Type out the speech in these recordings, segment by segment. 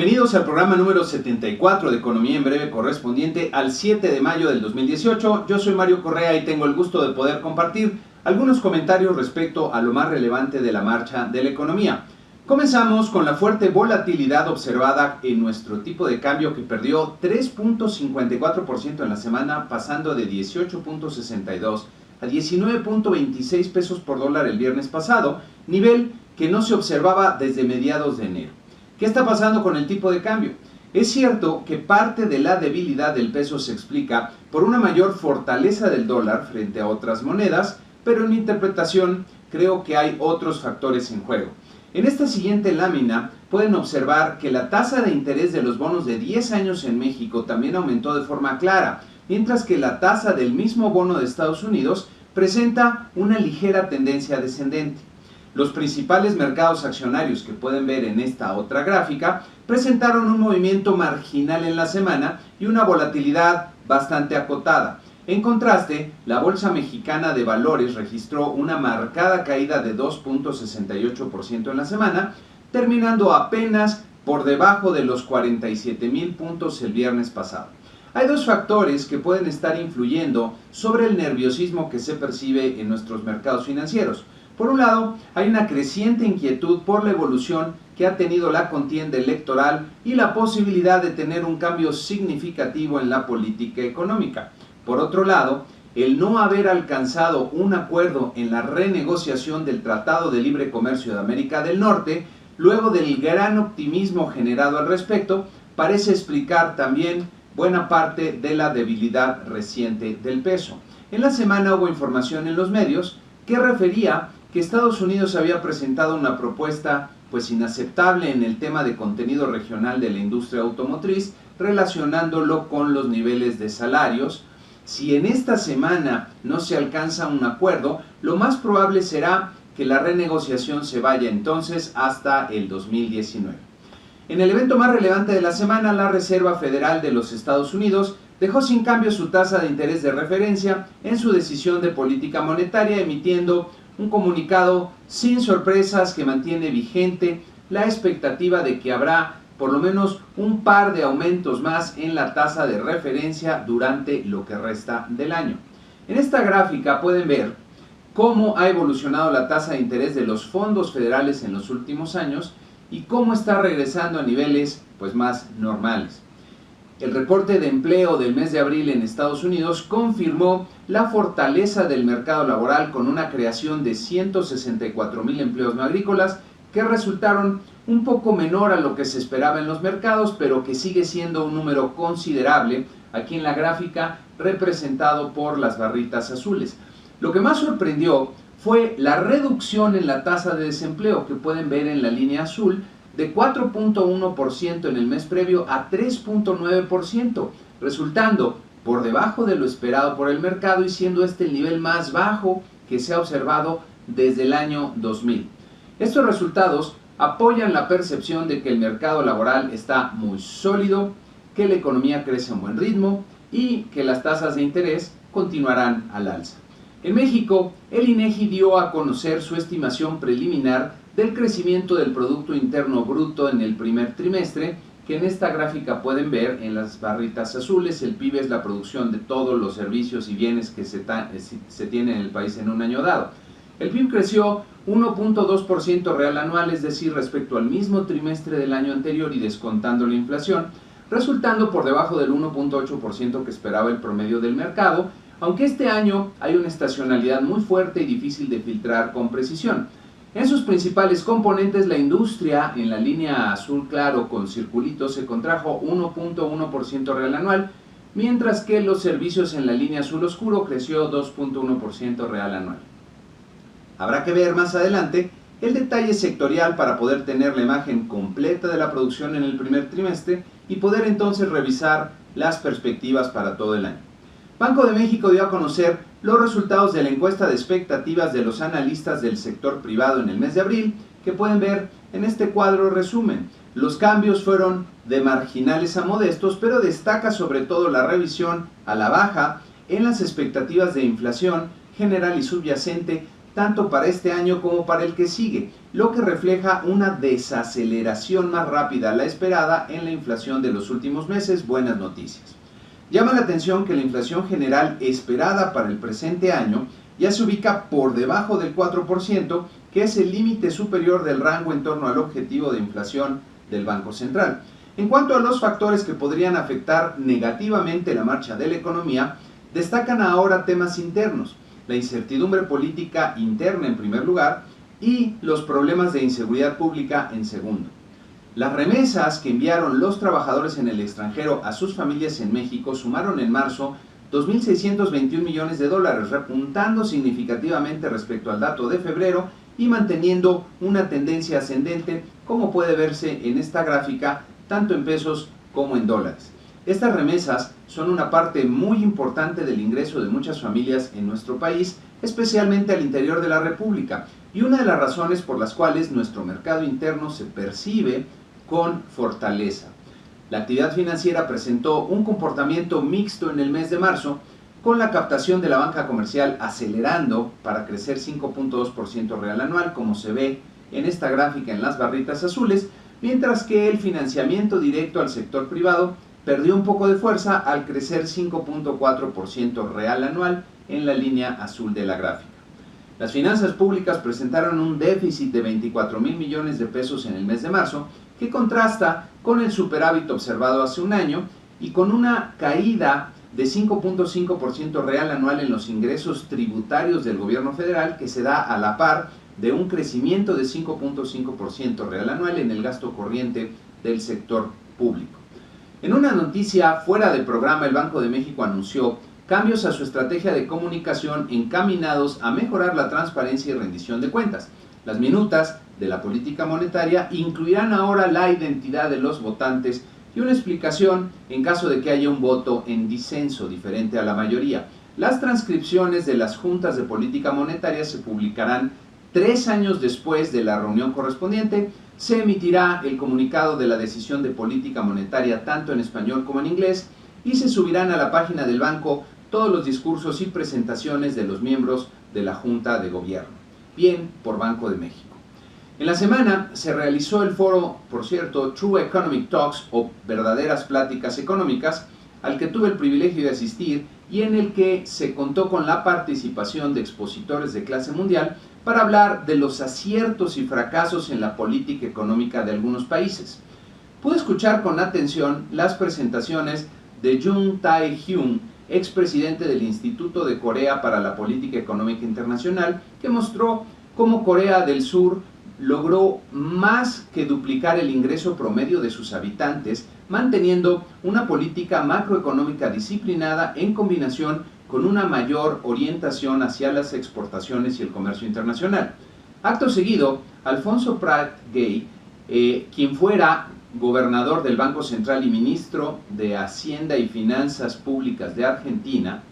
Bienvenidos al programa número 74 de Economía en Breve, correspondiente al 7 de mayo del 2018. Yo soy Mario Correa y tengo el gusto de poder compartir algunos comentarios respecto a lo más relevante de la marcha de la economía. Comenzamos con la fuerte volatilidad observada en nuestro tipo de cambio, que perdió 3.54% en la semana, pasando de 18.62 a 19.26 pesos por dólar el viernes pasado, nivel que no se observaba desde mediados de enero. ¿Qué está pasando con el tipo de cambio? Es cierto que parte de la debilidad del peso se explica por una mayor fortaleza del dólar frente a otras monedas, pero en mi interpretación creo que hay otros factores en juego. En esta siguiente lámina pueden observar que la tasa de interés de los bonos de 10 años en México también aumentó de forma clara, mientras que la tasa del mismo bono de Estados Unidos presenta una ligera tendencia descendente. Los principales mercados accionarios que pueden ver en esta otra gráfica presentaron un movimiento marginal en la semana y una volatilidad bastante acotada. En contraste, la Bolsa Mexicana de Valores registró una marcada caída de 2.68% en la semana, terminando apenas por debajo de los 47,000 puntos el viernes pasado. Hay dos factores que pueden estar influyendo sobre el nerviosismo que se percibe en nuestros mercados financieros. Por un lado, hay una creciente inquietud por la evolución que ha tenido la contienda electoral y la posibilidad de tener un cambio significativo en la política económica. Por otro lado, el no haber alcanzado un acuerdo en la renegociación del Tratado de Libre Comercio de América del Norte, luego del gran optimismo generado al respecto, parece explicar también buena parte de la debilidad reciente del peso. En la semana hubo información en los medios que refería que Estados Unidos había presentado una propuesta inaceptable en el tema de contenido regional de la industria automotriz, relacionándolo con los niveles de salarios. Si en esta semana no se alcanza un acuerdo, lo más probable será que la renegociación se vaya entonces hasta el 2019. En el evento más relevante de la semana, la Reserva Federal de los Estados Unidos dejó sin cambio su tasa de interés de referencia en su decisión de política monetaria, emitiendo un comunicado sin sorpresas que mantiene vigente la expectativa de que habrá por lo menos un par de aumentos más en la tasa de referencia durante lo que resta del año. En esta gráfica pueden ver cómo ha evolucionado la tasa de interés de los fondos federales en los últimos años y cómo está regresando a niveles más normales. El reporte de empleo del mes de abril en Estados Unidos confirmó la fortaleza del mercado laboral, con una creación de 164,000 empleos no agrícolas que resultaron un poco menor a lo que se esperaba en los mercados, pero que sigue siendo un número considerable, aquí en la gráfica representado por las barritas azules. Lo que más sorprendió fue la reducción en la tasa de desempleo, que pueden ver en la línea azul, de 4.1% en el mes previo a 3.9%, resultando por debajo de lo esperado por el mercado y siendo este el nivel más bajo que se ha observado desde el año 2000. Estos resultados apoyan la percepción de que el mercado laboral está muy sólido, que la economía crece a un buen ritmo y que las tasas de interés continuarán al alza. En México, el INEGI dio a conocer su estimación preliminar del crecimiento del Producto Interno Bruto en el primer trimestre, que en esta gráfica pueden ver en las barritas azules. El PIB es la producción de todos los servicios y bienes que se tienen en el país en un año dado. El PIB creció 1.2% real anual, es decir, respecto al mismo trimestre del año anterior y descontando la inflación, resultando por debajo del 1.8% que esperaba el promedio del mercado, aunque este año hay una estacionalidad muy fuerte y difícil de filtrar con precisión. En sus principales componentes, la industria en la línea azul claro con circulitos se contrajo 1.1% real anual, mientras que los servicios en la línea azul oscuro creció 2.1% real anual. Habrá que ver más adelante el detalle sectorial para poder tener la imagen completa de la producción en el primer trimestre y poder entonces revisar las perspectivas para todo el año. Banco de México dio a conocer los resultados de la encuesta de expectativas de los analistas del sector privado en el mes de abril, que pueden ver en este cuadro resumen. Los cambios fueron de marginales a modestos, pero destaca sobre todo la revisión a la baja en las expectativas de inflación general y subyacente, tanto para este año como para el que sigue, lo que refleja una desaceleración más rápida a la esperada en la inflación de los últimos meses. Buenas noticias. Llama la atención que la inflación general esperada para el presente año ya se ubica por debajo del 4%, que es el límite superior del rango en torno al objetivo de inflación del Banco Central. En cuanto a los factores que podrían afectar negativamente la marcha de la economía, destacan ahora temas internos, la incertidumbre política interna en primer lugar y los problemas de inseguridad pública en segundo. Las remesas que enviaron los trabajadores en el extranjero a sus familias en México sumaron en marzo 2.621 millones de dólares, repuntando significativamente respecto al dato de febrero y manteniendo una tendencia ascendente, como puede verse en esta gráfica, tanto en pesos como en dólares. Estas remesas son una parte muy importante del ingreso de muchas familias en nuestro país, especialmente al interior de la República, y una de las razones por las cuales nuestro mercado interno se percibe con fortaleza. La actividad financiera presentó un comportamiento mixto en el mes de marzo, con la captación de la banca comercial acelerando para crecer 5.2% real anual, como se ve en esta gráfica en las barritas azules, mientras que el financiamiento directo al sector privado perdió un poco de fuerza al crecer 5.4% real anual en la línea azul de la gráfica. Las finanzas públicas presentaron un déficit de 24.000 millones de pesos en el mes de marzo, que contrasta con el superávit observado hace un año y con una caída de 5.5% real anual en los ingresos tributarios del gobierno federal, que se da a la par de un crecimiento de 5.5% real anual en el gasto corriente del sector público. En una noticia fuera de programa, el Banco de México anunció cambios a su estrategia de comunicación encaminados a mejorar la transparencia y rendición de cuentas. Las minutas de la política monetaria incluirán ahora la identidad de los votantes y una explicación en caso de que haya un voto en disenso diferente a la mayoría. Las transcripciones de las juntas de política monetaria se publicarán 3 años después de la reunión correspondiente. Se emitirá el comunicado de la decisión de política monetaria tanto en español como en inglés y se subirán a la página del banco todos los discursos y presentaciones de los miembros de la Junta de Gobierno. Bien por Banco de México. En la semana se realizó el foro, por cierto, True Economic Talks, o verdaderas pláticas económicas, al que tuve el privilegio de asistir y en el que se contó con la participación de expositores de clase mundial para hablar de los aciertos y fracasos en la política económica de algunos países. Pude escuchar con atención las presentaciones de Jung Tae-hyun, expresidente del Instituto de Corea para la Política Económica Internacional, que mostró cómo Corea del Sur logró más que duplicar el ingreso promedio de sus habitantes, manteniendo una política macroeconómica disciplinada en combinación con una mayor orientación hacia las exportaciones y el comercio internacional. Acto seguido, Alfonso Prat Gay, quien fuera gobernador del Banco Central y ministro de Hacienda y Finanzas Públicas de Argentina,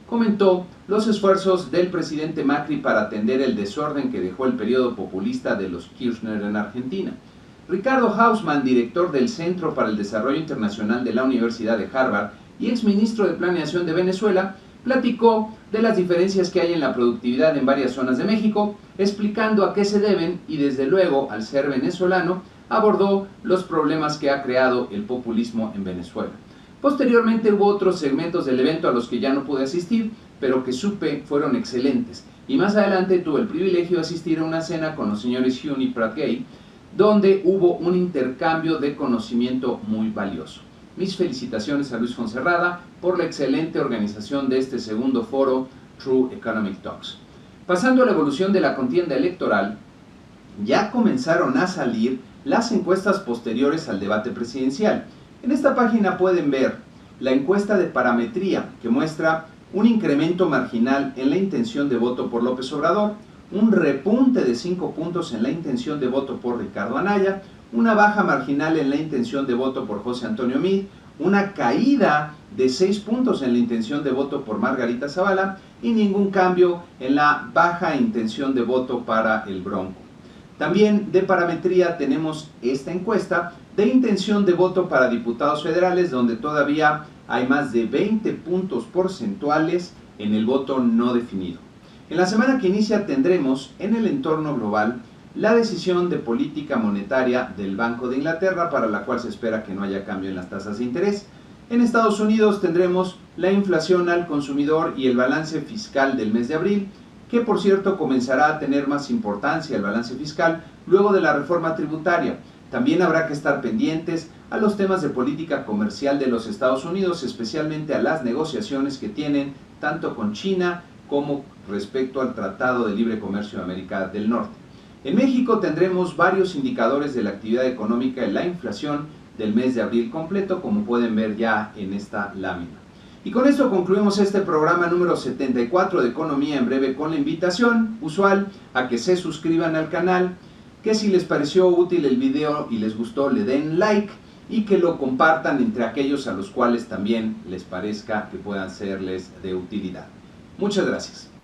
comentó los esfuerzos del presidente Macri para atender el desorden que dejó el periodo populista de los Kirchner en Argentina. Ricardo Hausmann, director del Centro para el Desarrollo Internacional de la Universidad de Harvard y exministro de Planeación de Venezuela, platicó de las diferencias que hay en la productividad en varias zonas de México, explicando a qué se deben y desde luego, al ser venezolano, abordó los problemas que ha creado el populismo en Venezuela. Posteriormente hubo otros segmentos del evento a los que ya no pude asistir, pero que supe fueron excelentes. Y más adelante tuve el privilegio de asistir a una cena con los señores Hyun y Prat Gay, donde hubo un intercambio de conocimiento muy valioso. Mis felicitaciones a Luis Fonserrada por la excelente organización de este segundo foro True Economic Talks. Pasando a la evolución de la contienda electoral, ya comenzaron a salir las encuestas posteriores al debate presidencial. En esta página pueden ver la encuesta de parametría que muestra un incremento marginal en la intención de voto por López Obrador, un repunte de 5 puntos en la intención de voto por Ricardo Anaya, una baja marginal en la intención de voto por José Antonio Meade, una caída de 6 puntos en la intención de voto por Margarita Zavala y ningún cambio en la baja intención de voto para el Bronco. También de parametría tenemos esta encuesta de intención de voto para diputados federales, donde todavía hay más de 20 puntos porcentuales en el voto no definido. En la semana que inicia tendremos en el entorno global la decisión de política monetaria del Banco de Inglaterra, para la cual se espera que no haya cambio en las tasas de interés. En Estados Unidos tendremos la inflación al consumidor y el balance fiscal del mes de abril, que por cierto comenzará a tener más importancia el balance fiscal luego de la reforma tributaria. También habrá que estar pendientes a los temas de política comercial de los Estados Unidos, especialmente a las negociaciones que tienen tanto con China como respecto al Tratado de Libre Comercio de América del Norte. En México tendremos varios indicadores de la actividad económica y la inflación del mes de abril completo, como pueden ver ya en esta lámina. Y con esto concluimos este programa número 74 de Economía en Breve, con la invitación usual a que se suscriban al canal, que si les pareció útil el video y les gustó le den like y que lo compartan entre aquellos a los cuales también les parezca que puedan serles de utilidad. Muchas gracias.